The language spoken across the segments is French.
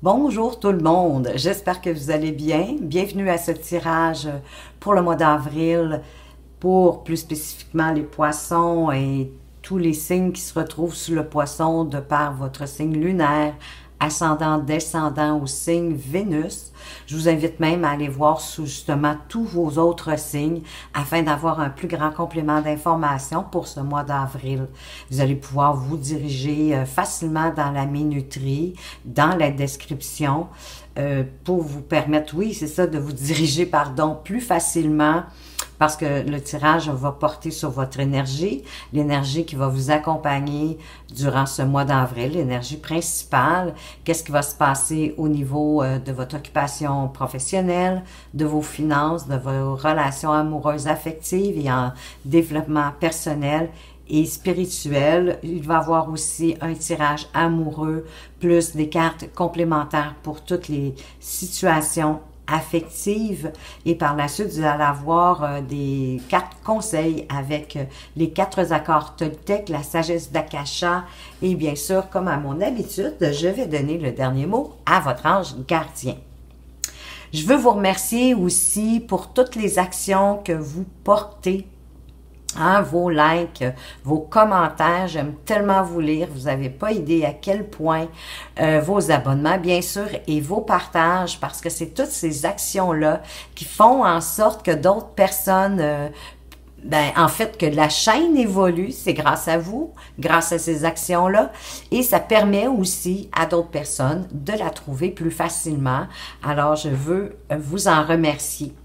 Bonjour tout le monde, j'espère que vous allez bien. Bienvenue à ce tirage pour le mois d'avril, pour plus spécifiquement les poissons et tous les signes qui se retrouvent sous le poisson de par votre signe lunaire, ascendant, descendant au signe Vénus. Je vous invite même à aller voir sous justement tous vos autres signes afin d'avoir un plus grand complément d'informations pour ce mois d'avril. Vous allez pouvoir vous diriger facilement dans la minuterie, dans la description, pour vous permettre, oui, c'est ça, de vous diriger, pardon, plus facilement parce que le tirage va porter sur votre énergie, l'énergie qui va vous accompagner durant ce mois d'avril, l'énergie principale. Qu'est-ce qui va se passer au niveau de votre occupation professionnelle, de vos finances, de vos relations amoureuses, affectives et en développement personnel et spirituel. Il va y avoir aussi un tirage amoureux, plus des cartes complémentaires pour toutes les situations affective et par la suite vous allez avoir des cartes conseils avec les 4 accords Toltec, la sagesse d'Akasha et bien sûr comme à mon habitude je vais donner le dernier mot à votre ange gardien. Je veux vous remercier aussi pour toutes les actions que vous portez. Vos likes, vos commentaires, j'aime tellement vous lire, vous n'avez pas idée à quel point vos abonnements, bien sûr, et vos partages, parce que c'est toutes ces actions-là qui font en sorte que d'autres personnes, en fait, que la chaîne évolue, c'est grâce à vous, grâce à ces actions-là, et ça permet aussi à d'autres personnes de la trouver plus facilement. Alors, je veux vous en remercier.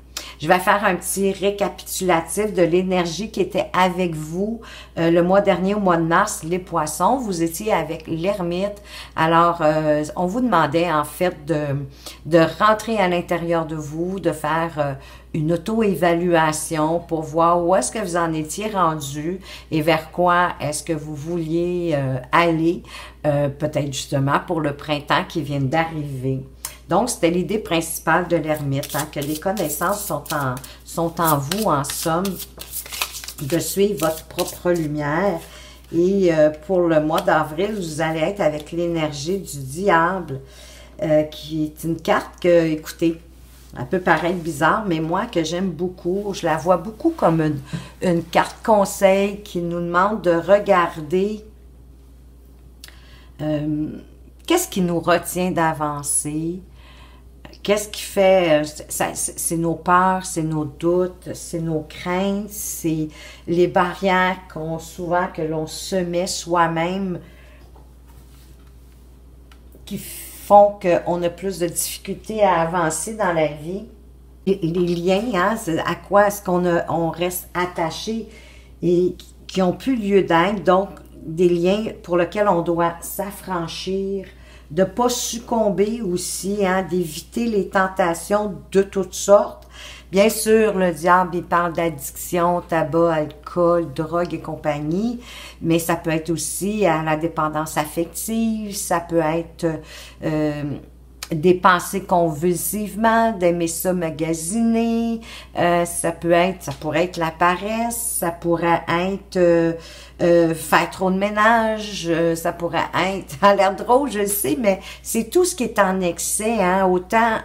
Je vais faire un petit récapitulatif de l'énergie qui était avec vous le mois dernier, au mois de mars, les poissons. Vous étiez avec l'ermite. Alors, on vous demandait en fait de rentrer à l'intérieur de vous, de faire une auto-évaluation pour voir où est-ce que vous en étiez rendu et vers quoi est-ce que vous vouliez aller, peut-être justement pour le printemps qui vient d'arriver. Donc, c'était l'idée principale de l'ermite, que les connaissances sont en vous, en somme, de suivre votre propre lumière. Et pour le mois d'avril, vous allez être avec l'énergie du diable, qui est une carte que, écoutez, elle peut paraître bizarre, mais moi, que j'aime beaucoup, je la vois beaucoup comme une carte conseil qui nous demande de regarder qu'est-ce qui nous retient d'avancer. Qu'est-ce qui fait, c'est nos peurs, c'est nos doutes, c'est nos craintes, c'est les barrières que l'on se met soi-même qui font qu'on a plus de difficultés à avancer dans la vie. Les liens, à quoi est-ce on reste attaché et qui n'ont plus lieu d'être, donc des liens pour lesquels on doit s'affranchir, de ne pas succomber aussi, d'éviter les tentations de toutes sortes. Bien sûr, le diable, il parle d'addiction, tabac, alcool, drogue et compagnie, mais ça peut être aussi à la dépendance affective, ça peut être dépenser convulsivement, d'aimer ça magasiner, ça pourrait être la paresse, ça pourrait être faire trop de ménage, ça pourrait être, ça a l'air drôle, je le sais, mais c'est tout ce qui est en excès, autant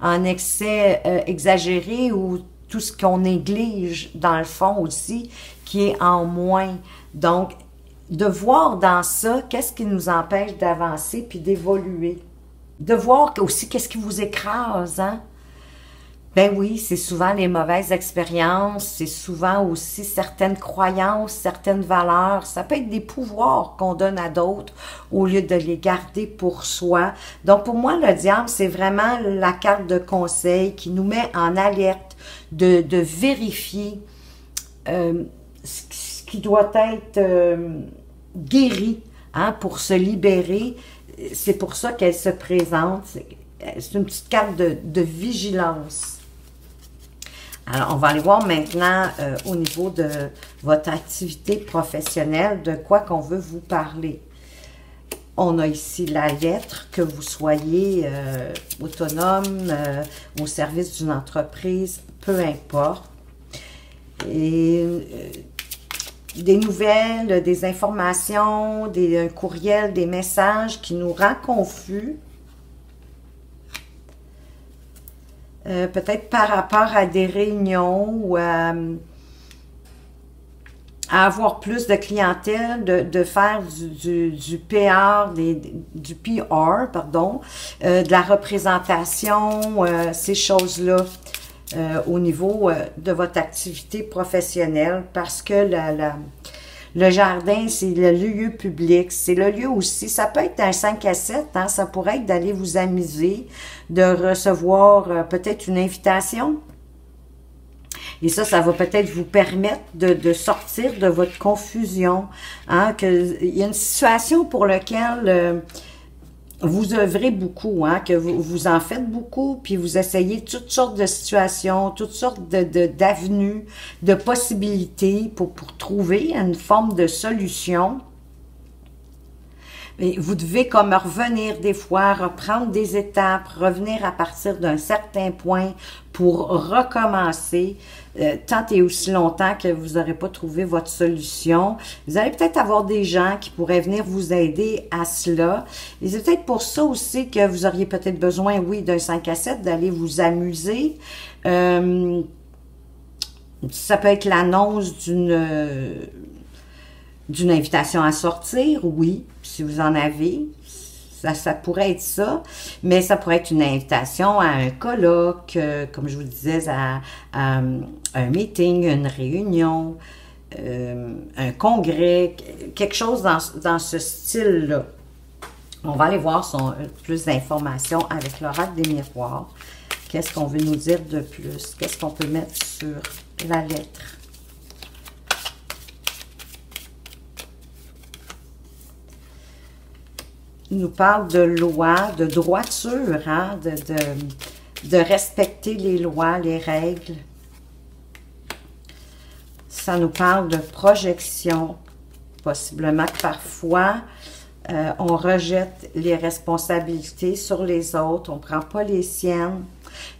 en excès exagéré ou tout ce qu'on néglige dans le fond aussi, qui est en moins. Donc, de voir dans ça, qu'est-ce qui nous empêche d'avancer puis d'évoluer. De voir aussi qu'est-ce qui vous écrase, Ben oui, c'est souvent les mauvaises expériences, c'est souvent aussi certaines croyances, certaines valeurs. Ça peut être des pouvoirs qu'on donne à d'autres au lieu de les garder pour soi. Donc pour moi, le diable, c'est vraiment la carte de conseil qui nous met en alerte de vérifier ce qui doit être guéri pour se libérer. C'est pour ça qu'elle se présente. C'est une petite carte de vigilance. Alors, on va aller voir maintenant au niveau de votre activité professionnelle, de quoi qu'on veut vous parler. On a ici la lettre, que vous soyez autonome, au service d'une entreprise, peu importe. Et des nouvelles, des informations, un courriel, des messages qui nous rend confus. peut-être par rapport à des réunions ou à avoir plus de clientèle, de faire du PR, du PR, pardon, de la représentation, ces choses-là au niveau de votre activité professionnelle, parce que le jardin, c'est le lieu public, c'est le lieu aussi, ça peut être un 5 à 7, hein, ça pourrait être d'aller vous amuser, de recevoir peut-être une invitation. Et ça va peut-être vous permettre de sortir de votre confusion. Hein, il y a une situation pour laquelle vous œuvrez beaucoup, hein, que vous en faites beaucoup, puis vous essayez toutes sortes de situations, toutes sortes d'avenues, de possibilités pour trouver une forme de solution. Et vous devez comme revenir des fois, reprendre des étapes, revenir à partir d'un certain point pour recommencer, tant et aussi longtemps que vous n'aurez pas trouvé votre solution. Vous allez peut-être avoir des gens qui pourraient venir vous aider à cela. Et c'est peut-être pour ça aussi que vous auriez peut-être besoin, oui, d'un 5 à 7, d'aller vous amuser. Ça peut être l'annonce d'une invitation à sortir, oui, si vous en avez, ça pourrait être ça, mais ça pourrait être une invitation à un colloque, comme je vous disais, à un meeting, une réunion, un congrès, quelque chose dans ce style-là. On va aller voir plus d'informations avec l'oracle des miroirs. Qu'est-ce qu'on veut nous dire de plus? Qu'est-ce qu'on peut mettre sur la lettre? Il nous parle de loi, de droiture, hein, de respecter les lois, les règles. Ça nous parle de projection. Possiblement que parfois, on rejette les responsabilités sur les autres, on ne prend pas les siennes.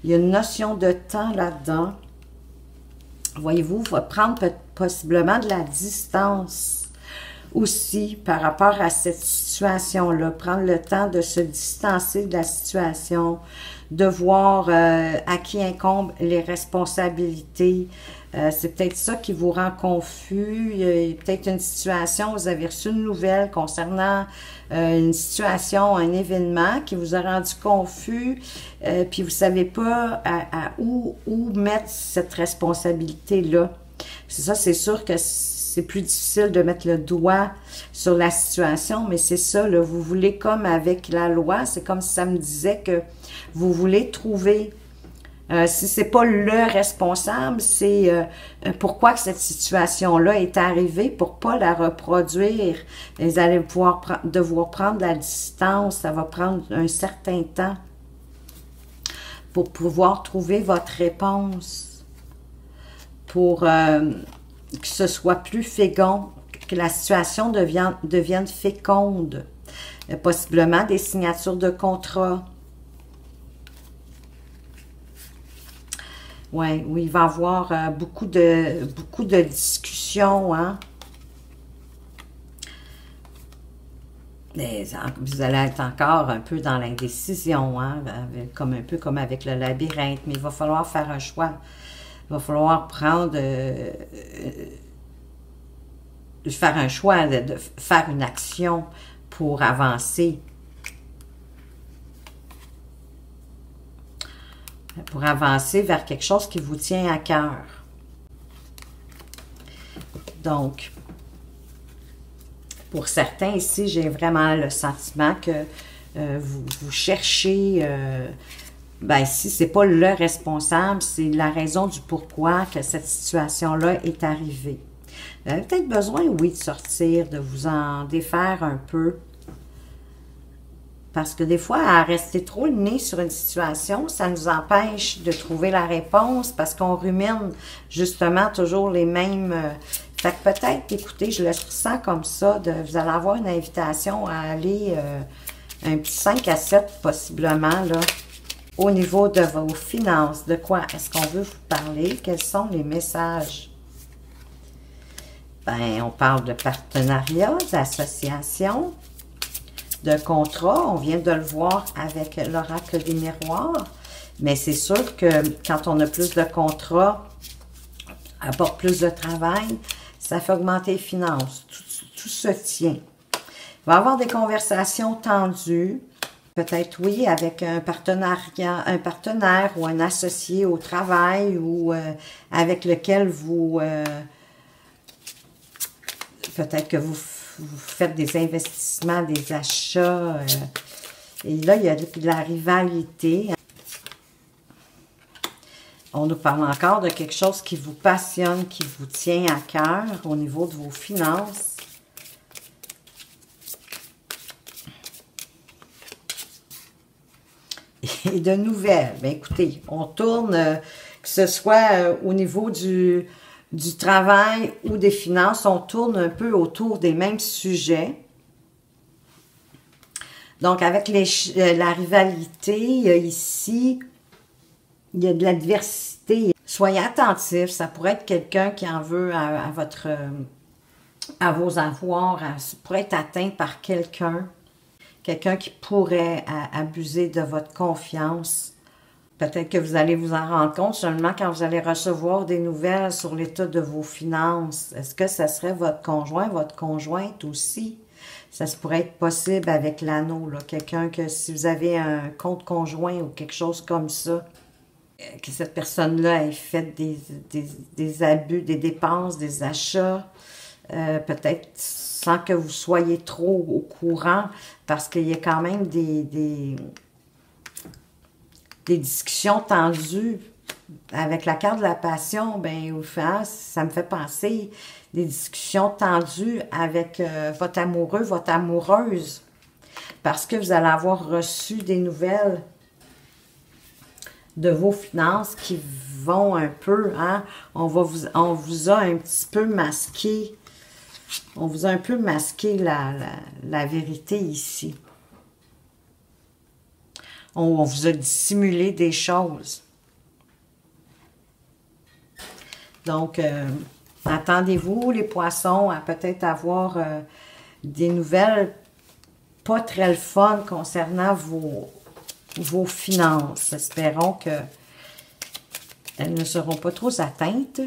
Il y a une notion de temps là-dedans. Voyez-vous, il va prendre possiblement de la distance aussi par rapport à cette situation-là, prendre le temps de se distancer de la situation, de voir à qui incombent les responsabilités. C'est peut-être ça qui vous rend confus. Il y a peut-être une situation, vous avez reçu une nouvelle concernant une situation, un événement qui vous a rendu confus, puis vous ne savez pas où mettre cette responsabilité-là. C'est ça, c'est sûr que c'est plus difficile de mettre le doigt sur la situation, mais c'est ça, là, vous voulez comme avec la loi, c'est comme si ça me disait que vous voulez trouver, si c'est pas le responsable, c'est pourquoi que cette situation-là est arrivée, pour pas la reproduire. Vous allez devoir prendre la distance, ça va prendre un certain temps pour pouvoir trouver votre réponse, pour que ce soit plus fécond, que la situation devienne féconde. Possiblement des signatures de contrat. Oui, oui, il va y avoir beaucoup de discussions, hein. Mais vous allez être encore un peu dans l'indécision, hein, un peu comme avec le labyrinthe, mais il va falloir faire un choix. Il va falloir faire un choix, de faire une action pour avancer. Pour avancer vers quelque chose qui vous tient à cœur. Donc, pour certains ici, j'ai vraiment le sentiment que vous cherchez... ben, si c'est pas le responsable, c'est la raison du pourquoi que cette situation-là est arrivée. Vous avez peut-être besoin, oui, de sortir, de vous en défaire un peu. Parce que des fois, à rester trop le nez sur une situation, ça nous empêche de trouver la réponse parce qu'on rumine justement toujours les mêmes... fait que peut-être, écoutez, je le sens comme ça, vous allez avoir une invitation à aller un petit 5 à 7 possiblement, là, au niveau de vos finances. De quoi est-ce qu'on veut vous parler? Quels sont les messages? Ben, on parle de partenariat, d'association, de contrat. On vient de le voir avec l'oracle des miroirs. Mais c'est sûr que quand on a plus de contrats, apporte plus de travail, ça fait augmenter les finances. Tout se tient. Il va y avoir des conversations tendues. Peut-être, oui, avec un partenaire ou un associé au travail ou avec lequel vous... peut-être que vous faites des investissements, des achats. Et là, il y a de la rivalité. On nous parle encore de quelque chose qui vous passionne, qui vous tient à cœur au niveau de vos finances. Et de nouvelles. Bien, écoutez, on tourne, que ce soit au niveau du travail ou des finances, on tourne un peu autour des mêmes sujets. Donc, avec la rivalité, ici, il y a de l'adversité. Soyez attentifs, ça pourrait être quelqu'un qui en veut à vos avoirs, ça pourrait être atteint par quelqu'un qui pourrait abuser de votre confiance. Peut-être que vous allez vous en rendre compte seulement quand vous allez recevoir des nouvelles sur l'état de vos finances. Est-ce que ça serait votre conjoint, votre conjointe aussi? Ça se pourrait être possible avec l'anneau, quelqu'un que si vous avez un compte conjoint ou quelque chose comme ça, que cette personne-là ait fait des abus, des dépenses, des achats, peut-être sans que vous soyez trop au courant, parce qu'il y a quand même des discussions tendues. Avec la carte de la passion, ben, ça me fait penser des discussions tendues avec votre amoureux, votre amoureuse, parce que vous allez avoir reçu des nouvelles de vos finances qui vont un peu, hein, on vous a un petit peu masqué, on vous a un peu masqué la vérité ici. On vous a dissimulé des choses. Donc, attendez-vous, les poissons, à peut-être avoir des nouvelles pas très le fun concernant vos finances. Espérons qu'elles ne seront pas trop atteintes.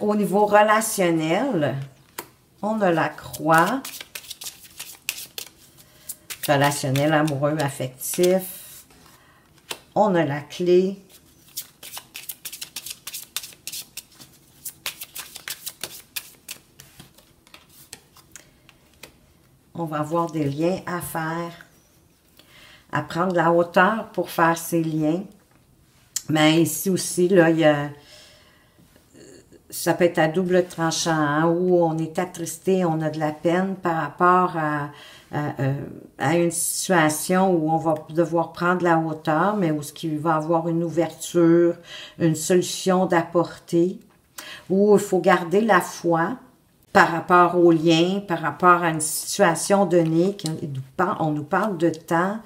Au niveau relationnel, on a la croix. Relationnel, amoureux, affectif. On a la clé. On va avoir des liens à faire, à prendre de la hauteur pour faire ces liens. Mais ici aussi, là, il y a, ça peut être à double tranchant, hein, où on est attristé, on a de la peine par rapport à une situation où on va devoir prendre de la hauteur, mais où il va y avoir une ouverture, une solution d'apporter, où il faut garder la foi par rapport aux liens, par rapport à une situation donnée. On nous parle de temps,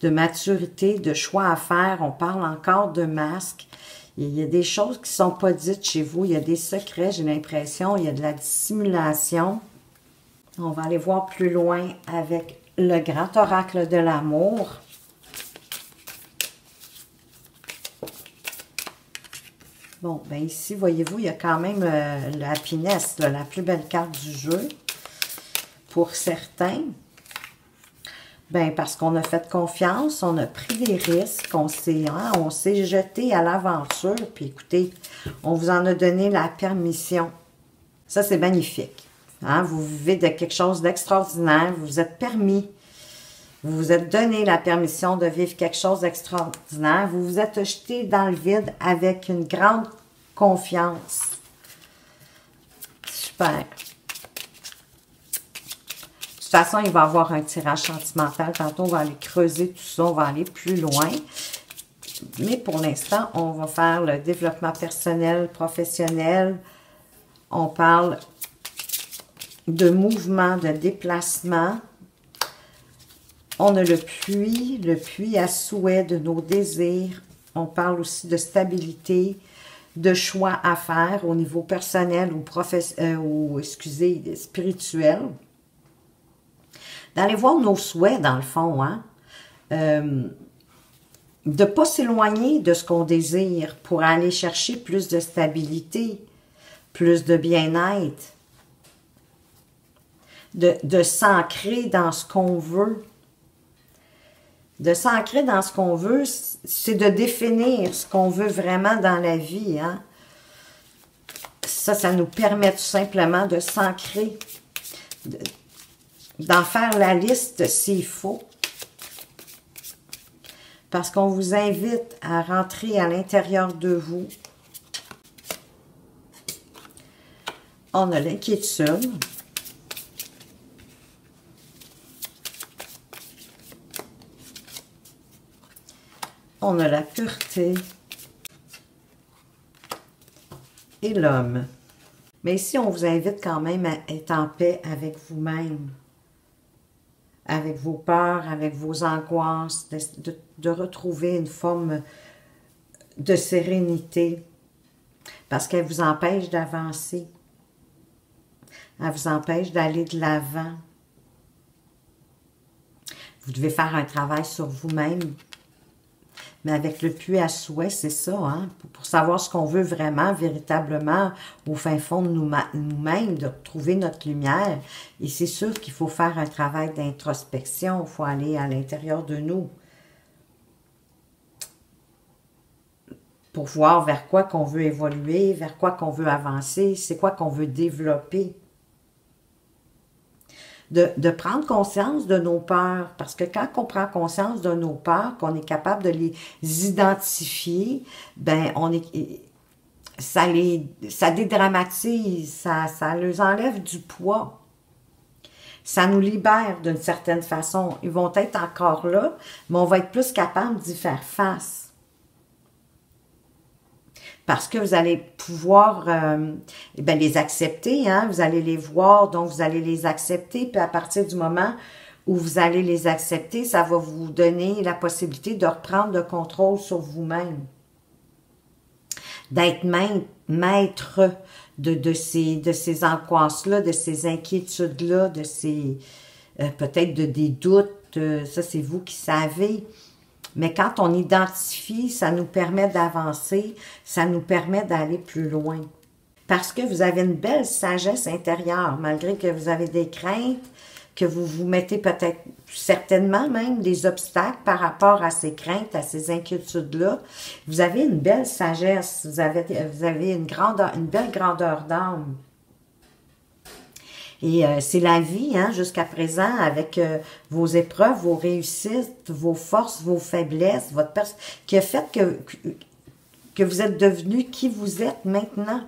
de maturité, de choix à faire. On parle encore de masque. Il y a des choses qui ne sont pas dites chez vous. Il y a des secrets, j'ai l'impression. Il y a de la dissimulation. On va aller voir plus loin avec le grand oracle de l'amour. Bon, bien ici, voyez-vous, il y a quand même la happiness, la plus belle carte du jeu. Pour certains, bien, parce qu'on a fait confiance, on a pris des risques, on s'est jeté à l'aventure, puis écoutez, on vous en a donné la permission. Ça, c'est magnifique. Hein? Vous vivez de quelque chose d'extraordinaire, vous vous êtes permis, vous vous êtes donné la permission de vivre quelque chose d'extraordinaire. Vous vous êtes jeté dans le vide avec une grande confiance. Super. De toute façon, il va y avoir un tirage sentimental. Tantôt, on va aller creuser tout ça, on va aller plus loin. Mais pour l'instant, on va faire le développement personnel, professionnel. On parle de mouvement, de déplacement. On a le puits à souhait de nos désirs. On parle aussi de stabilité, de choix à faire au niveau personnel ou spirituel. d'aller voir nos souhaits, dans le fond, hein? De ne pas s'éloigner de ce qu'on désire pour aller chercher plus de stabilité, plus de bien-être, de s'ancrer dans ce qu'on veut. De s'ancrer dans ce qu'on veut, c'est de définir ce qu'on veut vraiment dans la vie, hein? Ça nous permet tout simplement de s'ancrer, d'en faire la liste s'il faut. Parce qu'on vous invite à rentrer à l'intérieur de vous. On a l'inquiétude. On a la pureté. Et l'homme. Mais ici, on vous invite quand même à être en paix avec vous-même. Avec vos peurs, avec vos angoisses, de retrouver une forme de sérénité, parce qu'elle vous empêche d'avancer, elle vous empêche d'aller de l'avant. Vous devez faire un travail sur vous-même, mais avec le puits à souhait, c'est ça, hein? Pour savoir ce qu'on veut vraiment, véritablement, au fin fond de nous-mêmes, de retrouver notre lumière. Et c'est sûr qu'il faut faire un travail d'introspection, il faut aller à l'intérieur de nous. Pour voir vers quoi qu'on veut évoluer, vers quoi qu'on veut avancer, c'est quoi qu'on veut développer. De prendre conscience de nos peurs, parce que quand on prend conscience de nos peurs, qu'on est capable de les identifier, ben ça dédramatise, ça leur enlève du poids. Ça nous libère d'une certaine façon. Ils vont être encore là, mais on va être plus capable d'y faire face. Parce que vous allez pouvoir les accepter, hein? Vous allez les voir, donc vous allez les accepter, puis à partir du moment où vous allez les accepter, ça va vous donner la possibilité de reprendre le contrôle sur vous-même. D'être maître de ces angoisses-là, de ces inquiétudes-là, de ces peut-être des doutes, ça c'est vous qui savez. Mais quand on identifie, ça nous permet d'avancer, ça nous permet d'aller plus loin. Parce que vous avez une belle sagesse intérieure, malgré que vous avez des craintes, que vous vous mettez peut-être certainement même des obstacles par rapport à ces craintes, à ces inquiétudes-là. Vous avez une belle sagesse, vous avez une belle grandeur d'âme. Et c'est la vie, hein, jusqu'à présent, avec vos épreuves, vos réussites, vos forces, vos faiblesses, qui a fait que vous êtes devenu qui vous êtes maintenant.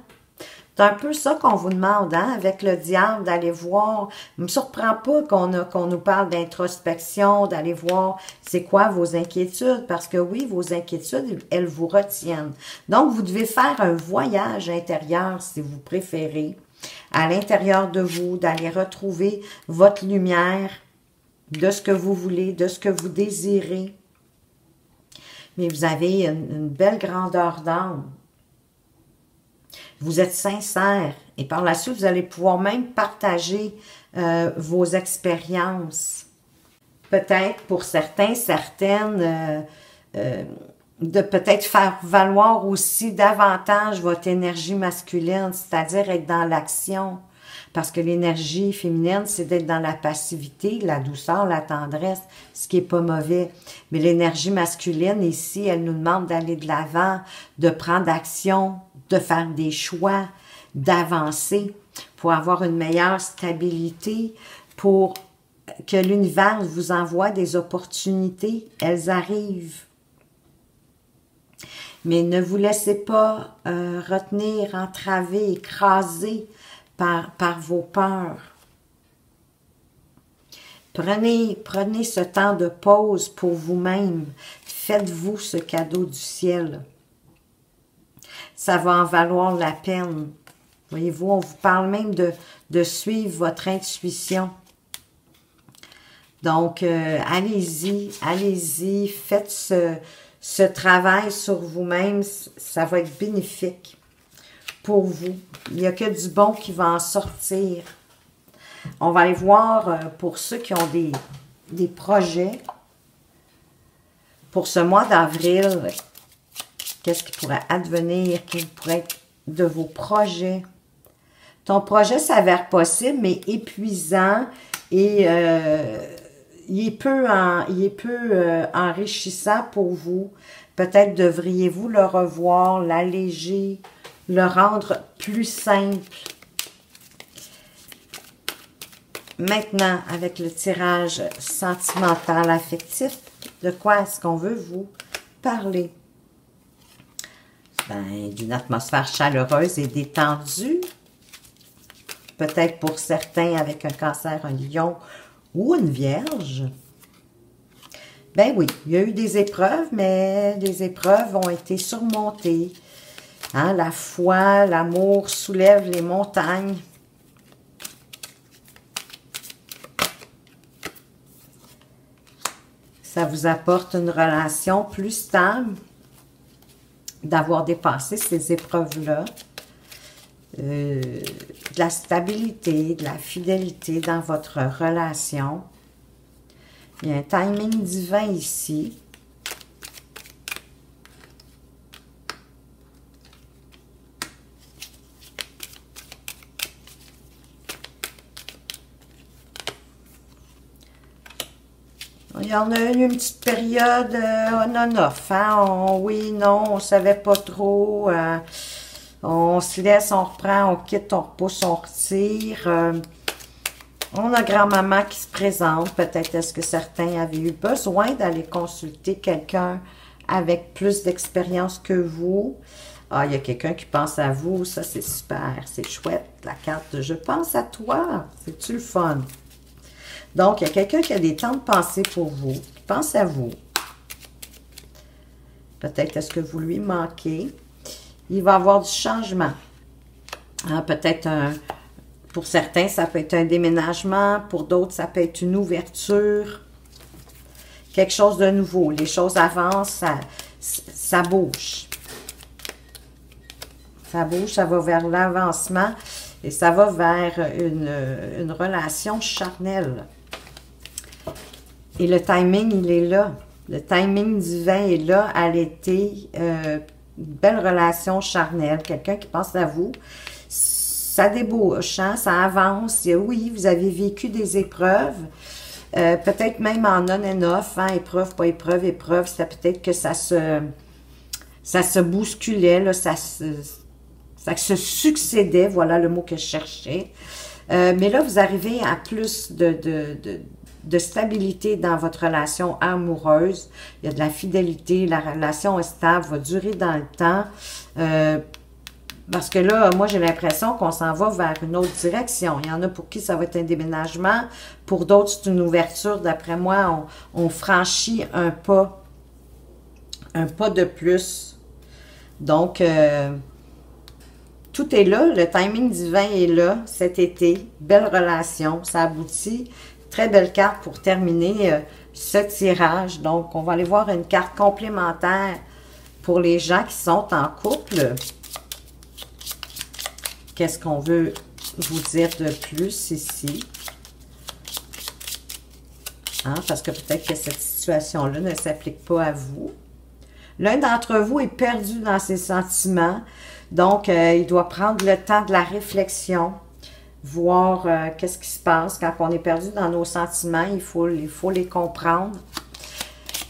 C'est un peu ça qu'on vous demande, hein, avec le diable, d'aller voir. Ne me surprend pas qu'on nous parle d'introspection, d'aller voir c'est quoi vos inquiétudes, parce que oui, vos inquiétudes, elles vous retiennent. Donc, vous devez faire un voyage intérieur, si vous préférez, à l'intérieur de vous, d'aller retrouver votre lumière, de ce que vous voulez, de ce que vous désirez. Mais vous avez une belle grandeur d'âme. Vous êtes sincère et par la suite, vous allez pouvoir même partager vos expériences. Peut-être pour certains, certaines, de peut-être faire valoir aussi davantage votre énergie masculine, c'est-à-dire être dans l'action. Parce que l'énergie féminine, c'est d'être dans la passivité, la douceur, la tendresse, ce qui n'est pas mauvais. Mais l'énergie masculine, ici, elle nous demande d'aller de l'avant, de prendre action, de faire des choix, d'avancer pour avoir une meilleure stabilité, pour que l'univers vous envoie des opportunités. Elles arrivent. Mais ne vous laissez pas retenir, entraver, écraser par vos peurs. Prenez ce temps de pause pour vous-même. Faites-vous ce cadeau du ciel. Ça va en valoir la peine. Voyez-vous, on vous parle même de suivre votre intuition. Donc, allez-y, faites ce travail sur vous-même, ça va être bénéfique pour vous. Il n'y a que du bon qui va en sortir. On va aller voir pour ceux qui ont des projets pour ce mois d'avril. Qu'est-ce qui pourrait advenir, qui pourrait être de vos projets. Ton projet s'avère possible, mais épuisant et il est peu enrichissant pour vous. Peut-être devriez-vous le revoir, l'alléger, le rendre plus simple. Maintenant, avec le tirage sentimental affectif, de quoi est-ce qu'on veut vous parler? Ben, d'une atmosphère chaleureuse et détendue. Peut-être pour certains avec un cancer, un lion ou une vierge. Ben oui, il y a eu des épreuves, mais les épreuves ont été surmontées. Hein, la foi, l'amour soulève les montagnes. Ça vous apporte une relation plus stable, d'avoir dépassé ces épreuves-là. De la stabilité, de la fidélité dans votre relation. Il y a un timing divin ici. Il y en a eu une petite période on-off. Hein? Oui, non, on ne savait pas trop. On se laisse, on reprend, on quitte, on repousse, on retire. On a grand-maman qui se présente. Peut-être est-ce que certains avaient eu besoin d'aller consulter quelqu'un avec plus d'expérience que vous. Ah, il y a quelqu'un qui pense à vous. Ça, c'est super. C'est chouette. La carte de « Je pense à toi ». C'est-tu le fun? Donc, il y a quelqu'un qui a des temps de pensée pour vous, qui pense à vous. Peut-être est-ce que vous lui manquez. Il va y avoir du changement. Hein, peut-être pour certains, ça peut être un déménagement. Pour d'autres, ça peut être une ouverture. Quelque chose de nouveau. Les choses avancent, ça bouge. Ça bouge, ça va vers l'avancement. Et ça va vers une relation charnelle. Et le timing, il est là. Le timing divin est là à l'été. Une belle relation charnelle. Quelqu'un qui pense à vous. Ça débouche, hein, ça avance. Oui, vous avez vécu des épreuves. Peut-être même en on and off. Hein, épreuve, pas épreuve, épreuve. C'est peut-être que ça se bousculait. Là, ça se succédait. Voilà le mot que je cherchais. Mais là, vous arrivez à plus de stabilité dans votre relation amoureuse. Il y a de la fidélité, la relation est stable, va durer dans le temps. Parce que là, moi, j'ai l'impression qu'on s'en va vers une autre direction. Il y en a pour qui ça va être un déménagement. Pour d'autres, c'est une ouverture. D'après moi, on franchit un pas de plus. Donc, tout est là. Le timing divin est là cet été. Belle relation. Ça aboutit. Très belle carte pour terminer ce tirage. Donc, on va aller voir une carte complémentaire pour les gens qui sont en couple. Qu'est-ce qu'on veut vous dire de plus ici? Hein, parce que peut-être que cette situation-là ne s'applique pas à vous. L'un d'entre vous est perdu dans ses sentiments. Donc, il doit prendre le temps de la réflexion. Voir qu'est-ce qui se passe. Quand on est perdu dans nos sentiments, il faut les comprendre.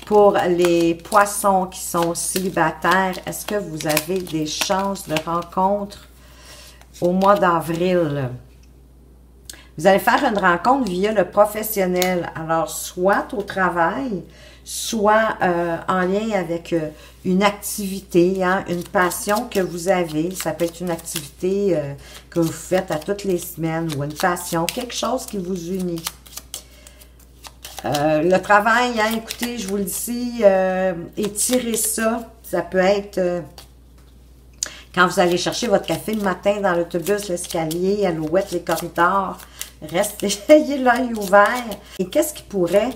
Pour les poissons qui sont célibataires, est-ce que vous avez des chances de rencontre au mois d'avril? Vous allez faire une rencontre via le professionnel. Alors, soit au travail, soit en lien avec une activité, hein, une passion que vous avez. Ça peut être une activité que vous faites à toutes les semaines ou une passion, quelque chose qui vous unit. Le travail, hein, écoutez, je vous le dis, étirez ça. Ça peut être quand vous allez chercher votre café le matin dans l'autobus, l'escalier, Alouette, les corridors. Restez, ayez l'œil ouvert. Et qu'est-ce qui pourrait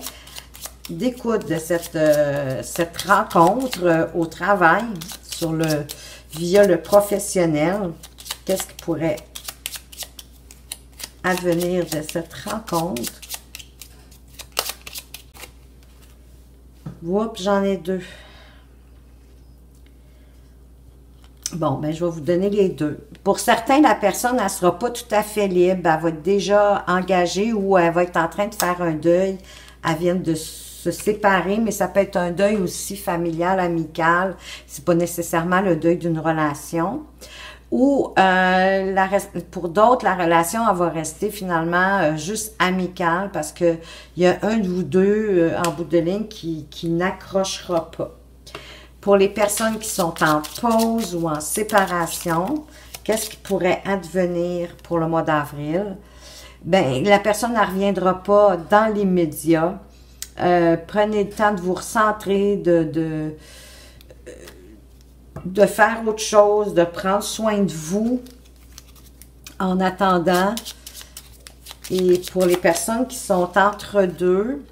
découdre de cette rencontre au travail via le professionnel? Qu'est-ce qui pourrait advenir de cette rencontre. Oups, j'en ai deux. Bon, ben je vais vous donner les deux. Pour certains, la personne, elle ne sera pas tout à fait libre. Elle va être déjà engagée ou elle va être en train de faire un deuil. Elle vient de se séparer, mais ça peut être un deuil aussi familial, amical. C'est pas nécessairement le deuil d'une relation. Ou pour d'autres, la relation, elle va rester finalement juste amicale parce que il y a un de vous deux en bout de ligne qui n'accrochera pas. Pour les personnes qui sont en pause ou en séparation, qu'est-ce qui pourrait advenir pour le mois d'avril? Bien, la personne ne reviendra pas dans l'immédiat. Prenez le temps de vous recentrer, de faire autre chose, de prendre soin de vous en attendant. Et pour les personnes qui sont entre deux,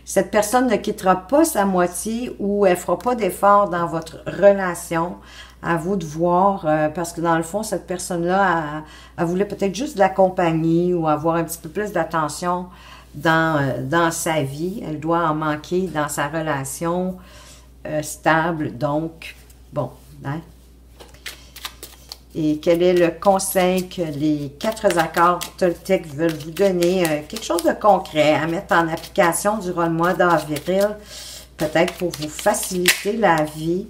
cette personne ne quittera pas sa moitié ou elle ne fera pas d'effort dans votre relation. À vous de voir, parce que dans le fond, cette personne-là, elle voulait peut-être juste de la compagnie ou avoir un petit peu plus d'attention dans sa vie. Elle doit en manquer dans sa relation stable. Donc, bon, hein? Et quel est le conseil que les 4 accords Toltec veulent vous donner? Quelque chose de concret à mettre en application durant le mois d'avril, peut-être pour vous faciliter la vie.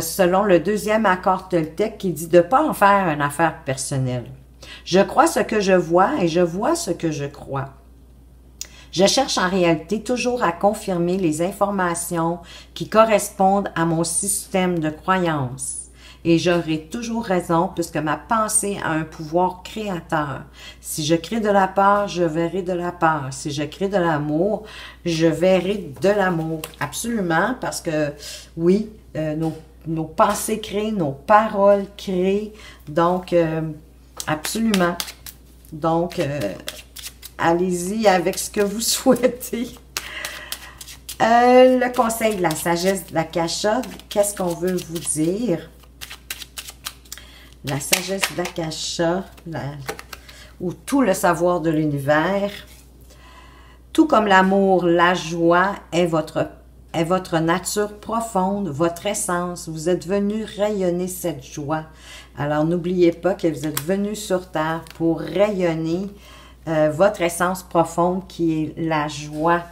Selon le 2e accord Toltec qui dit de ne pas en faire une affaire personnelle. Je crois ce que je vois et je vois ce que je crois. Je cherche en réalité toujours à confirmer les informations qui correspondent à mon système de croyances. Et j'aurai toujours raison puisque ma pensée a un pouvoir créateur. Si je crée de la peur, je verrai de la peur. Si je crée de l'amour, je verrai de l'amour. Absolument, parce que oui, nos pensées créent, nos paroles créent. Donc, absolument. Donc, allez-y avec ce que vous souhaitez. Le conseil de la sagesse de l'Akasha, qu'est-ce qu'on veut vous dire? La sagesse d'Akasha, ou tout le savoir de l'univers, tout comme l'amour, la joie est votre nature profonde, votre essence. Vous êtes venu rayonner cette joie. Alors, n'oubliez pas que vous êtes venu sur Terre pour rayonner votre essence profonde qui est la joie.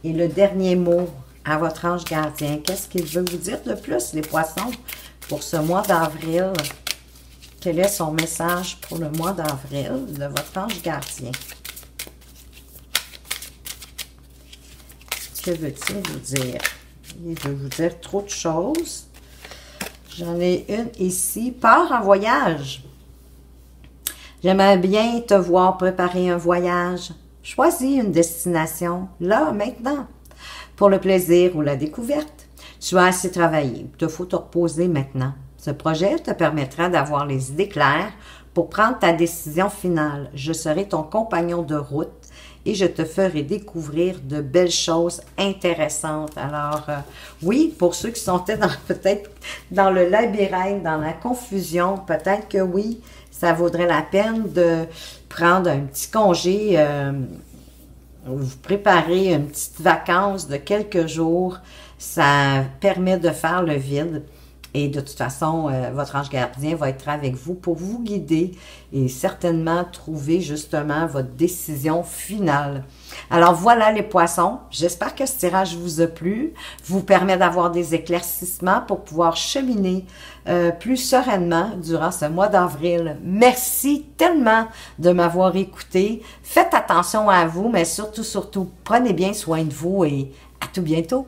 Et le dernier mot à votre ange gardien, qu'est-ce qu'il veut vous dire de plus, les poissons? Pour ce mois d'avril, quel est son message pour le mois d'avril de votre ange gardien? Que veut-il vous dire? Il veut vous dire trop de choses. J'en ai une ici. Pars en voyage. J'aimerais bien te voir préparer un voyage. Choisis une destination, là, maintenant, pour le plaisir ou la découverte. Tu as assez travaillé. Il te faut te reposer maintenant. Ce projet te permettra d'avoir les idées claires pour prendre ta décision finale. Je serai ton compagnon de route et je te ferai découvrir de belles choses intéressantes. Alors, oui, pour ceux qui sont peut-être dans le labyrinthe, dans la confusion, peut-être que oui, ça vaudrait la peine de prendre un petit congé, vous préparer une petite vacance de quelques jours. Ça permet de faire le vide. Et de toute façon, votre ange gardien va être avec vous pour vous guider et certainement trouver justement votre décision finale. Alors voilà les poissons, j'espère que ce tirage vous a plu, vous permet d'avoir des éclaircissements pour pouvoir cheminer plus sereinement durant ce mois d'avril. Merci tellement de m'avoir écouté. Faites attention à vous, mais surtout, prenez bien soin de vous et à tout bientôt.